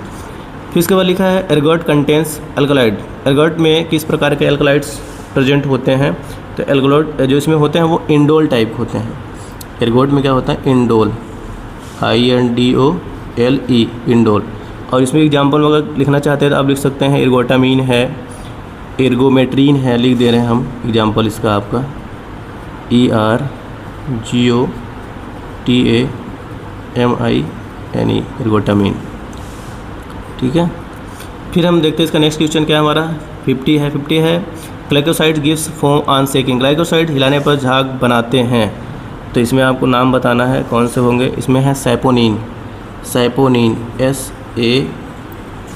A: फिर इसके बाद लिखा है एर्गोट कंटेंस एल्कलाइड। एर्गोट में किस प्रकार के एल्कलाइड्स प्रेजेंट होते हैं, तो एल्कलाइड जो इसमें होते हैं वो इंडोल टाइप होते हैं। एर्गोट में क्या होता है, इंडोल, INDOLE, इंडोल। और इसमें एग्जाम्पल अगर लिखना चाहते हैं तो आप लिख सकते हैं एर्गोटामीन है, एर्गोमेट्रीन है, लिख दे रहे हैं हम एग्जाम्पल इसका आपका ERGOTAMINE, एर्गोटामीन, ठीक है। फिर हम देखते हैं इसका नेक्स्ट क्वेश्चन क्या है हमारा 50 है glycoside gives foam on shaking. Glycoside हिलाने पर झाग बनाते हैं, तो इसमें आपको नाम बताना है कौन से होंगे। इसमें है saponin, saponin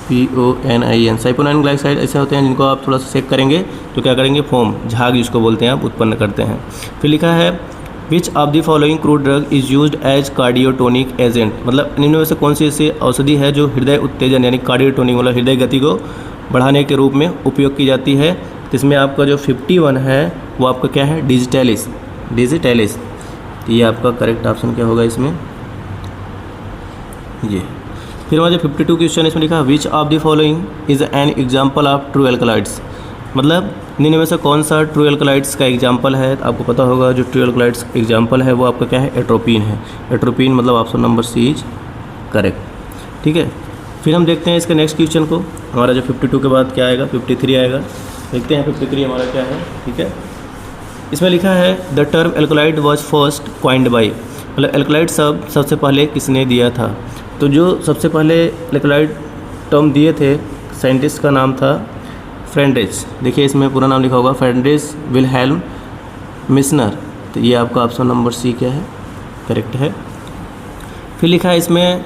A: SAPONIN। Saponin glycoside ऐसे होते हैं जिनको आप थोड़ा सा सेक करेंगे तो क्या करेंगे, फोम, झाग जिसको बोलते हैं आप, उत्पन्न करते हैं। फिर लिखा है which of the following crude drug is used as cardiotonic agent, मतलब इनमें में से कौन सी ऐसी औषधि है जो हृदय उत्तेजन यानी कार्डियोटोनिक मतलब हृदय गति को बढ़ाने के रूप में उपयोग की जाती है। तो इसमें आपका जो 51 है वो आपका क्या है, डिजिटैलिस। तो ये आपका करेक्ट ऑप्शन क्या होगा इसमें, ये। फिर हमारा जो 52 क्वेश्चन इसमें लिखा which of the following is an example of true alkaloids, मतलब निम्न में से कौन सा ट्रू एल्कलाइड्स का एग्जाम्पल है। तो आपको पता होगा जो ट्रू एल्कलाइड्स एग्जाम्पल है वो आपका क्या है, एट्रोपिन है। एट्रोपिन मतलब option number C is correct, ठीक है। फिर हम देखते हैं इसके नेक्स्ट क्वेश्चन को, हमारा जो 52 के बाद क्या आएगा, 53 आएगा। देखते हैं 53 हमारा क्या है, ठीक है। इसमें लिखा है the term alkaloid was first coined by, मतलब एल्कलाइड सबसे पहले किसने दिया था। तो जो सबसे पहले एल्कलाइड टर्म दिए थे साइंटिस्ट का नाम था फ्रेडरिच। देखिए इसमें पूरा नाम लिखा होगा, फ्रेडरिच विल्हेल्म मिशनर। तो ये आपका ऑप्शन नंबर सी क्या है, करेक्ट है। फिर लिखा है इसमें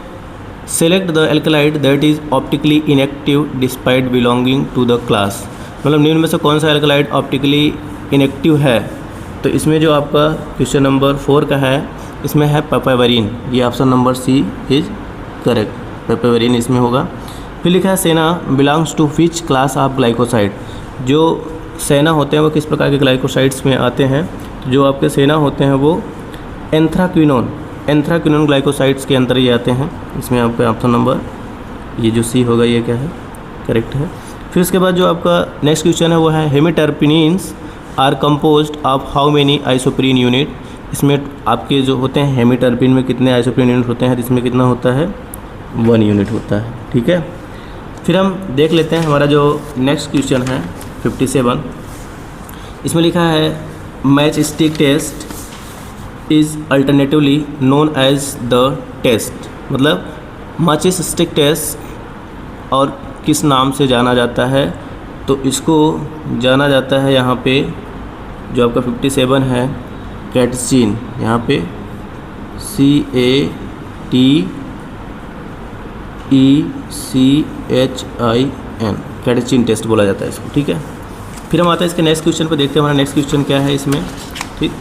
A: select the alkaloid that is optically inactive despite belonging to the class, मतलब निम्न में से कौन सा एल्कलाइड ऑप्टिकली इनएक्टिव है। तो इसमें जो आपका क्वेश्चन नंबर 4 का है इसमें है पेपावरिन, ये option number C is correct, papaverine इसमें होगा। फिर लिखा है senna belongs to which class of glycoside, जो सेना होते हैं वो किस प्रकार के ग्लाइकोसाइड्स में आते हैं। जो आपके सेना होते हैं वो एंथ्राक्विनोन ग्लाइकोसाइड्स के अंदर ही आते हैं। इसमें आपका ऑप्शन नंबर ये जो सी होगा ये क्या है, करेक्ट है। फिर उसके बाद जो आपका नेक्स्ट क्वेश्चन है वो है hemiterpenes are composed of how many isoprene unit. इसमें आपके जो होते हैं हेमिटर्पिन में कितने आइसोप्रीन यूनिट होते हैं, इसमें कितना होता है, 1 यूनिट होता है, ठीक है। फिर हम देख लेते हैं हमारा जो नेक्स्ट क्वेश्चन है 57। इसमें लिखा है match stick test is alternatively known as the test, मतलब मैचिस स्टिक टेस्ट और किस नाम से जाना जाता है। तो इसको जाना जाता है यहाँ पे जो आपका 57 है कैटचिन, यहाँ पे CATECHIN, कैटचिन टेस्ट बोला जाता है इसको, ठीक है। फिर हम आते हैं इसके नेक्स्ट क्वेश्चन पे, देखते हैं हमारा नेक्स्ट क्वेश्चन क्या है इसमें, ठीक।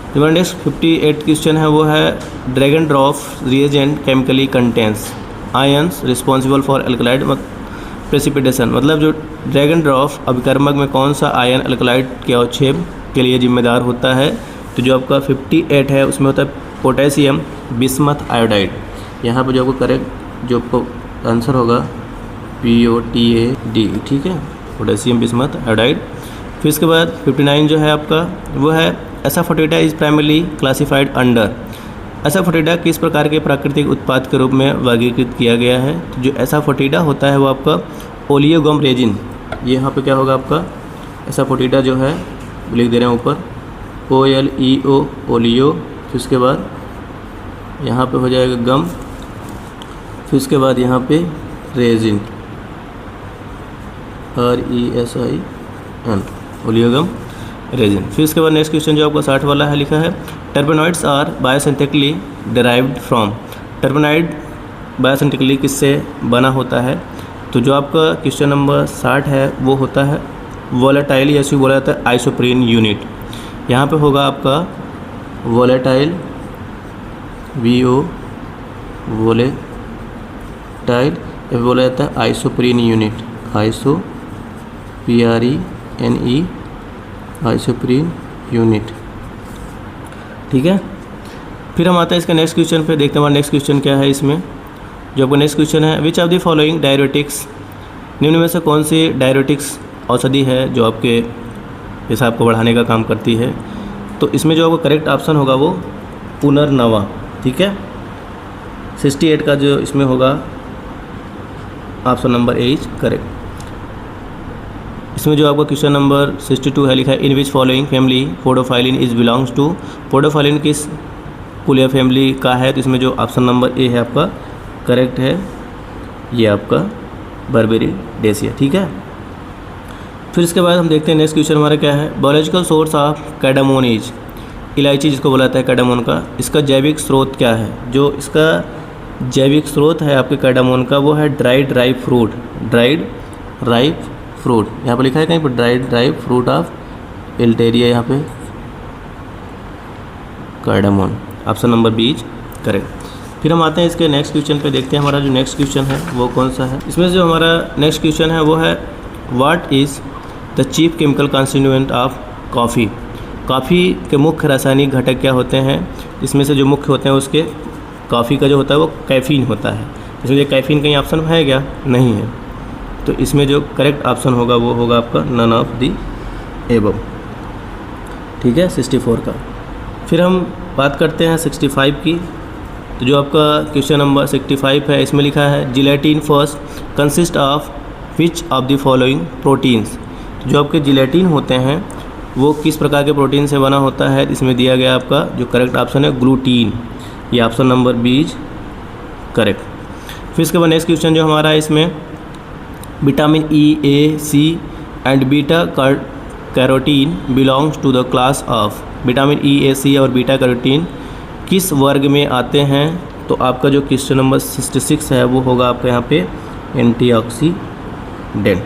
A: हमारा नेक्स्ट 58 क्वेश्चन है वो है dragon drop reagent chemically contains ions responsible for alkaloid precipitation. मतलब जो ड्रैगन ड्रॉप अभिकर्मक में कौन सा आयन अल्कलाइड के अवक्षेप के लिए जिम्मेदार होता है। तो जो आपका 58 है उसमें होता है पोटेशियम बिस्मथ आयोडाइड। यहाँ पर जो आपको करेक्ट जो आपको आंसर होगा POTAD, ठीक है, पोटेशियम बिस्मथ आयोडाइड। फिर इसके बाद 59 जो है आपका वो है एसाफोटिडा इज़ प्राइमरली क्लासिफाइड अंडर। एसाफोटिडा किस प्रकार के प्राकृतिक उत्पाद के रूप में वर्गीकृत किया गया है। तो जो एसाफोटिडा होता है वो आपका ओलियोगम रेजिन, ये यहाँ पे क्या होगा आपका एसाफोटिडा जो है लिख दे रहे हैं ऊपर OLEO ओलियो। फिर उसके बाद यहाँ पे हो जाएगा गम, फिर उसके बाद यहाँ पे रेजिन RESIN ओलियोगम रेजिन। फिर उसके बाद नेक्स्ट क्वेश्चन जो आपका 60 वाला है लिखा है terpenoids are biosynthetically derived from. Terpenoid biosynthetically किससे बना होता है। तो जो आपका क्वेश्चन नंबर 60 है वो होता है वोलेटाइल, या बोला जाता है आइसोप्रीन यूनिट। यहाँ पे होगा आपका वोलेटाइल VO वोलेटाइल, या बोला जाता है isoprene unit PRENE isoprene unit, ठीक है। फिर हम आते हैं इसका नेक्स्ट क्वेश्चन पे, देखते हैं हमारा नेक्स्ट क्वेश्चन क्या है इसमें। जो आपका नेक्स्ट क्वेश्चन है which of the following diuretics, निम्न में से कौन सी डायरेटिक्स औषधि है जो आपके पेशाब को बढ़ाने का काम करती है। तो इसमें जो आपका करेक्ट ऑप्शन होगा वो पुनर्नवा, ठीक है। 68 का जो इसमें होगा option number A is correct. इसमें जो आपका क्वेश्चन नंबर 62 है लिखा है in which following family podophyllin is belongs to. Podophyllin किस कुलिया फैमिली का है। तो इसमें जो ऑप्शन नंबर A है आपका करेक्ट है, ये आपका बर्बेरिडेसिया, ठीक है। फिर इसके बाद हम देखते हैं नेक्स्ट क्वेश्चन हमारा क्या है। बायोलॉजिकल सोर्स ऑफ कैडामोन इज, इलायची जिसको बोला जाता है कैडामोन का, इसका जैविक स्रोत क्या है। जो इसका जैविक स्रोत है आपके कैडामोन का वो है dried ripe fruit, dried ripe fruit. यहाँ पर लिखा है कहीं पर dried ripe fruit of Elettaria, यहाँ पे cardamom, option number B is correct. फिर हम आते हैं इसके नेक्स्ट क्वेश्चन पे, देखते हैं हमारा जो नेक्स्ट क्वेश्चन है वो कौन सा है। इसमें जो हमारा नेक्स्ट क्वेश्चन है वो है what is the chief chemical constituent of coffee. Coffee के मुख्य रासायनिक घटक क्या होते हैं। इसमें से जो मुख्य होते हैं उसके कॉफ़ी का जो होता है वो कैफ़ीन होता है। इसमें जो कैफ़ीन कहीं ऑप्शन है क्या, नहीं है। तो इसमें जो करेक्ट ऑप्शन होगा वो होगा आपका नन ऑफ दी एबव, ठीक है, 64 का। फिर हम बात करते हैं 65 की। तो जो आपका क्वेश्चन नंबर 65 है इसमें लिखा है gelatin first consist of which of the following proteins. जो आपके जिलेटिन होते हैं वो किस प्रकार के प्रोटीन से बना होता है। इसमें दिया गया आपका जो करेक्ट ऑप्शन है ग्लूटीन, ये option number B is correct. फिर इसके बाद नेक्स्ट क्वेश्चन जो हमारा है इसमें vitamin E, A, C and beta carotene belongs to the class of. Vitamin E, A, C और बीटा कैरोटीन किस वर्ग में आते हैं। तो आपका जो क्वेश्चन नंबर 66 है वो होगा आपका यहाँ पे एंटीऑक्सीडेंट।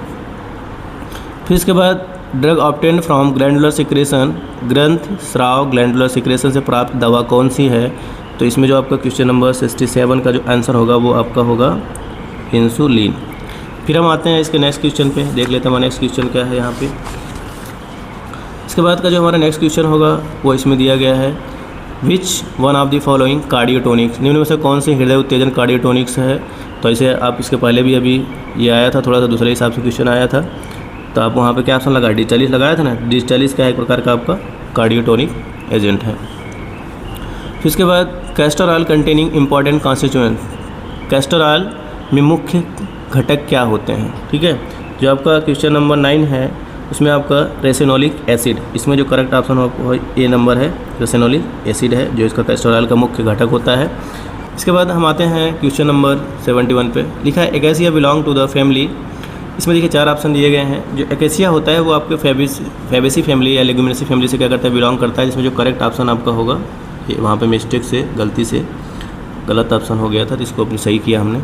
A: फिर इसके बाद drug obtain from glandular secretion, ग्रंथ स्राव ग्लैंडुलर सिक्रेशन से प्राप्त दवा कौन सी है। तो इसमें जो आपका क्वेश्चन नंबर 67 का जो आंसर होगा वो आपका होगा इंसुलिन। फिर हम आते हैं इसके नेक्स्ट क्वेश्चन पे, देख लेते हैं हमारा नेक्स्ट क्वेश्चन क्या है यहाँ पे। इसके बाद का जो हमारा नेक्स्ट क्वेश्चन होगा वो इसमें दिया गया है which one of the following cardiotonics, निम्न में से कौन से हृदय उत्तेजन कार्डियोटोनिक्स है। तो ऐसे आप इसके पहले भी अभी ये आया था, थोड़ा सा दूसरे हिसाब से क्वेश्चन आया था। तो आप वहाँ पे क्या ऑप्शन लगाया, D40 लगाया था ना। D40 क्या एक प्रकार का आपका कार्डियोटोनिक एजेंट है। फिर इसके बाद castor oil containing important constituent, castor oil में मुख्य घटक क्या होते हैं, ठीक है। जो आपका क्वेश्चन नंबर 9 है उसमें आपका रेसिनोलिक एसिड, इसमें जो करेक्ट ऑप्शन हो A नंबर है, रेसिनोलिक एसिड है जो इसका कैस्टर ऑयल का मुख्य घटक होता है। इसके बाद हम आते हैं क्वेश्चन नंबर 71 पे, लिखा है acacia belong to the family. इसमें देखिए 4 ऑप्शन दिए गए हैं। जो एकेसिया होता है वो आपके फैबेसी फैमिली या लेगुमिनेसी फैमिली से क्या करता है, बिलोंग करता है। जिसमें जो करेक्ट ऑप्शन आपका होगा, ये वहाँ पे मिस्टेक से गलती से गलत ऑप्शन हो गया था, तो इसको अपने सही किया हमने।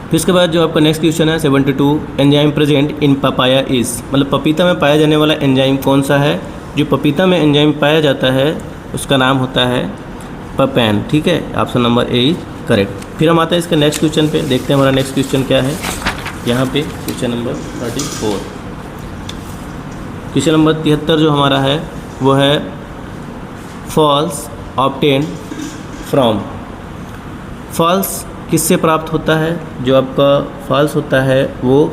A: फिर इसके बाद जो आपका नेक्स्ट क्वेश्चन है 72, enzyme present in papaya is, मतलब पपीता में पाया जाने वाला एंजाइम कौन सा है। जो पपीता में एंजाइम पाया जाता है उसका नाम होता है पपैन। ठीक है, option number A is correct. फिर हम आते हैं इसके नेक्स्ट क्वेश्चन पे, देखते हैं हमारा नेक्स्ट क्वेश्चन क्या है। यहाँ पे क्वेश्चन नंबर 34, क्वेश्चन नंबर 73 जो हमारा है वो है फॉल्स ऑब्टेन फ्रॉम। फॉल्स किससे प्राप्त होता है? जो आपका फॉल्स होता है वो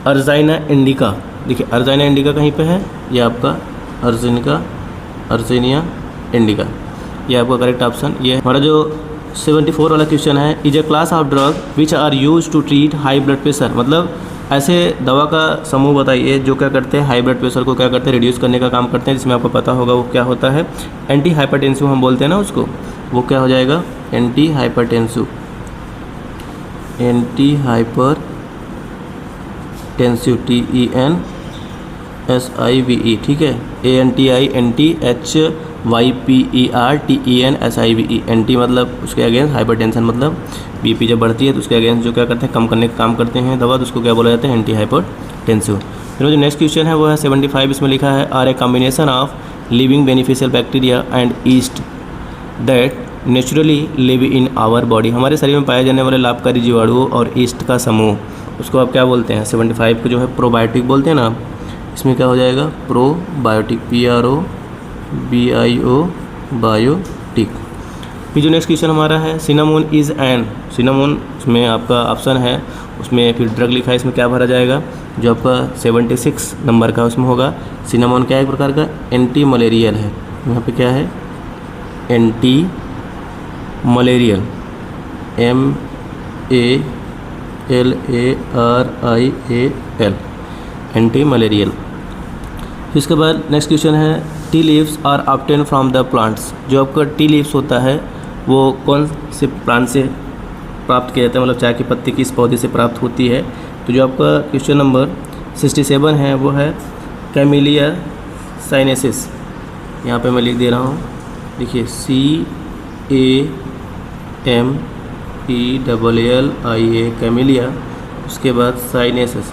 A: अर्जाइना इंडिका। देखिए अर्जाइना इंडिका कहीं पे है, ये आपका अर्जेनिया इंडिका, ये आपका करेक्ट ऑप्शन। ये हमारा जो 74 वाला क्वेश्चन है, is a class of drug which are use to treat high blood pressure. मतलब ऐसे दवा का समूह बताइए जो क्या करते हैं, हाई ब्लड प्रेशर को क्या करते हैं, रिड्यूस करने का काम करते हैं, जिसमें आपको पता होगा वो क्या होता है, एंटी हाइपरटेंसिव हम बोलते हैं ना उसको, वो क्या हो जाएगा, anti hypertensive, anti hypertensive, TENSIVE। ठीक है, ANTINTHYPERTENSIVE। एंटी मतलब उसके अगेंस्ट, हाइपरटेंशन मतलब बीपी जब बढ़ती है तो उसके अगेंस्ट जो क्या करते हैं, कम करने का काम करते हैं दवा, तो उसको क्या बोला जाता है, एंटी हाइपरटेंसिव। फिर जो नेक्स्ट क्वेश्चन है वो है 75, इसमें लिखा है are a combination of living beneficial bacteria and yeast that naturally live in our body. हमारे शरीर में पाए जाने वाले लाभकारी जीवाणुओं और ईस्ट का समूह, उसको आप क्या बोलते हैं, 75 को जो है प्रोबायोटिक बोलते हैं ना, इसमें क्या हो जाएगा, प्रोबायोटिक, PROBIO बायोटिक। फिर जो नेक्स्ट क्वेश्चन हमारा है सिनामोन इज़ एन, सिनामोन उसमें आपका ऑप्शन है, उसमें फिर ड्रग लिखा है, इसमें क्या भरा जाएगा, जो आपका 76 नंबर का उसमें होगा। सिनामोन क्या एक प्रकार का एंटी मलेरियल है, यहाँ पे क्या है, anti malarial, MALARIAL, anti malarial. फिर इसके बाद नेक्स्ट क्वेश्चन है tea leaves are obtain from the plants. जो आपका टी लीव्स होता है वो कौन से प्लांट से प्राप्त किया जाता है, मतलब चाय की पत्ती किस पौधे से प्राप्त होती है। तो जो आपका क्वेश्चन नंबर 67 है वो है कैमिलिया साइनेसिस। यहाँ पे मैं लिख दे रहा हूँ, देखिए CAMELLIA कैमिलिया, उसके बाद साइनेसिस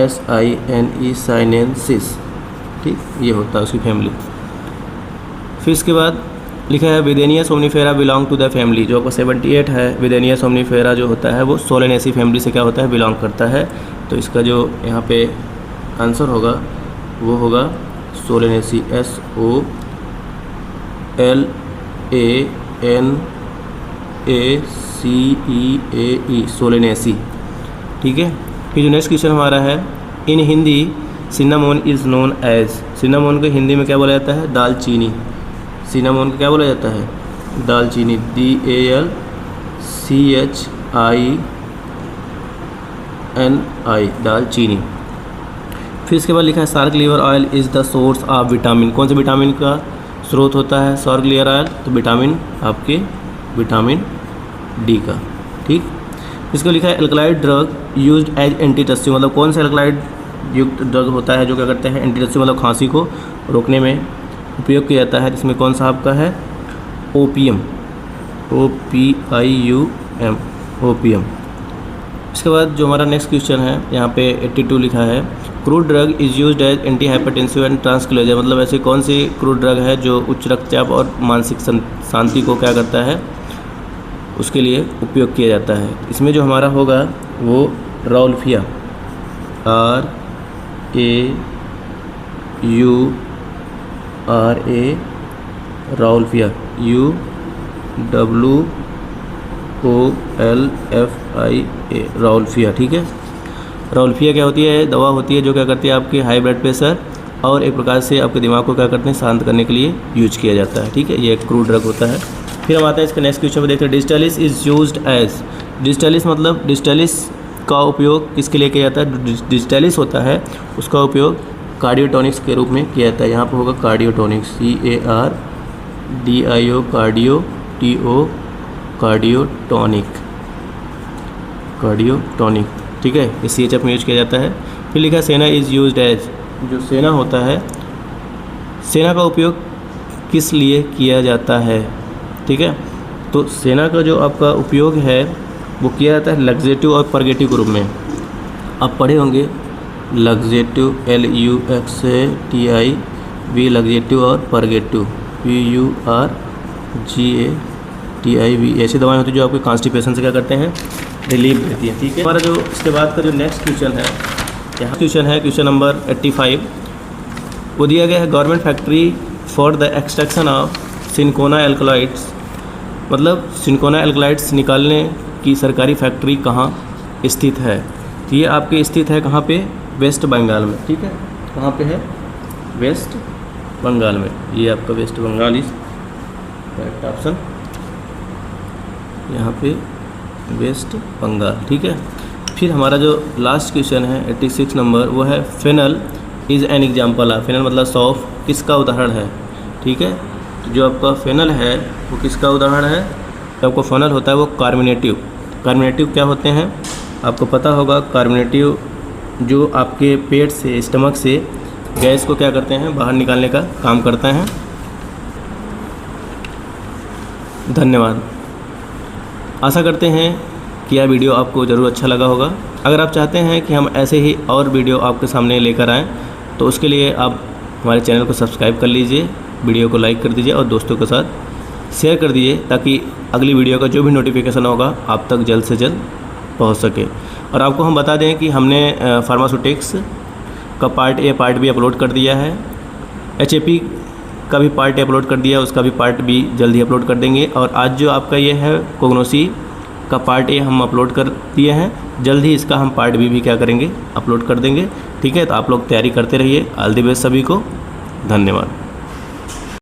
A: SINE साइनेंसिस। ठीक, ये होता है उसकी फैमिली। फिर इसके बाद लिखा है Withania somnifera belong to the family. जो आपका 78 है, विदेनिया सोमनीफेरा जो होता है वो सोलेनेसी फैमिली से क्या होता है, बिलोंग करता है। तो इसका जो यहाँ पे आंसर होगा वो होगा सोलेनेसी, SOLANACEAE, सोलेनेसी। ठीक है। फिर जो नेक्स्ट क्वेश्चन हमारा है इन हिंदी सिन्नामोन इज़ नोन एज। सिन्नामोन को हिंदी में क्या बोला जाता है, दालचीनी। सिन्नामोन को क्या बोला जाता है, दालचीनी, DALCHINI, दालचीनी। फिर इसके बाद लिखा है shark liver oil is the source of vitamin. कौन से विटामिन का स्रोत होता है शार्क लीवर ऑयल, तो विटामिन आपके विटामिन डी का। ठीक, इसको लिखा है alkaloid drug used as antitussive. मतलब कौन सा एल्कलाइड युक्त ड्रग होता है जो क्या करते हैं, एंटीटस्टिव मतलब खांसी को रोकने में उपयोग किया जाता है, जिसमें कौन सा आपका है, ओपियम, OPIUM, ओपियम। इसके बाद जो हमारा नेक्स्ट क्वेश्चन है यहाँ पे 82 लिखा है crude drug is used as anti hypertensive and tranquilliser. मतलब ऐसे कौन सी क्रूड ड्रग है जो उच्च रक्तचाप और मानसिक शांति को क्या करता है, उसके लिए उपयोग किया जाता है। इसमें जो हमारा होगा वो Rauvolfia, RAURA, Rauvolfia, UWOLFIA, Rauvolfia. ठीक है, राउल्फिया क्या होती है, दवा होती है जो क्या करती है आपके हाई ब्लड प्रेशर और एक प्रकार से आपके दिमाग को क्या करते हैं, शांत करने के लिए यूज किया जाता है। ठीक है, ये एक क्रूड ड्रग होता है। फिर हम आते हैं इसके नेक्स्ट क्वेश्चन पर, देखते हैं digitalis is used as. Digitalis मतलब डिजिटालिस का उपयोग किसके लिए किया जाता है, डिजिटालिस होता है उसका उपयोग कार्डियोटॉनिक्स के रूप में किया जाता है। यहाँ पर होगा कार्डियोटॉनिक्स, CARDIO, cardio, TO, cardiotonic, cardiotonic. ठीक है, ये CHF में यूज किया जाता है। फिर लिखा है सेना इज़ यूज्ड एज। जो सेना होता है, सेना का उपयोग किस लिए किया जाता है। ठीक है, तो सेना का जो आपका उपयोग है वो किया जाता है लग्जेटिव और परगेटिव के रूप में। आप पढ़े होंगे लग्जेटिव LUXATIV लग्जेटिव और परगेटिव PURGATIV ऐसी दवाएं होती हैं जो आपके कॉन्स्टिपेशन से क्या करते हैं, रिलीफ देती है। ठीक है, हमारा जो इसके बाद का जो नेक्स्ट क्वेश्चन है, यहाँ क्वेश्चन है क्वेश्चन नंबर 85। वो दिया गया है government factory for the extraction of cinchona alkaloids, मतलब सिनकोना एल्कलॉइड्स निकालने की सरकारी फैक्ट्री कहाँ स्थित है। तो ये आपके स्थित है कहाँ पे, वेस्ट बंगाल में। ठीक है, कहाँ पे है, वेस्ट बंगाल में। ये आपका West Bengal is correct option, यहाँ पे वेस्ट बंगाल। ठीक है, फिर हमारा जो लास्ट क्वेश्चन है 86 नंबर, वो है fennel is an example of, fennel मतलब सौंफ किसका उदाहरण है। ठीक है, तो जो आपका फेनल है वो किसका उदाहरण है, तो आपको फेनल होता है वो कार्बोनेटिव। कार्बोनेटिव क्या होते हैं आपको पता होगा, कार्बोनेटिव जो आपके पेट से, स्टमक से गैस को क्या करते हैं, बाहर निकालने का काम करते हैं। धन्यवाद। आशा करते हैं कि यह वीडियो आपको ज़रूर अच्छा लगा होगा। अगर आप चाहते हैं कि हम ऐसे ही और वीडियो आपके सामने लेकर आएँ तो उसके लिए आप हमारे चैनल को सब्सक्राइब कर लीजिए, वीडियो को लाइक कर दीजिए और दोस्तों के साथ शेयर कर दीजिए ताकि अगली वीडियो का जो भी नोटिफिकेशन होगा आप तक जल्द से जल्द पहुंच सके। और आपको हम बता दें कि हमने फार्मास्यूटिक्स का part A part B upload कर दिया है, HAP का भी पार्ट ए अपलोड कर दिया है, उसका भी पार्ट बी जल्द ही अपलोड कर देंगे। और आज जो आपका ये है कोग्नोसी का पार्ट ए हम अपलोड कर दिए हैं, जल्द ही इसका हम पार्ट बी भी क्या करेंगे, अपलोड कर देंगे। ठीक है, तो आप लोग तैयारी करते रहिए। ऑल द बेस्ट सभी को, धन्यवाद।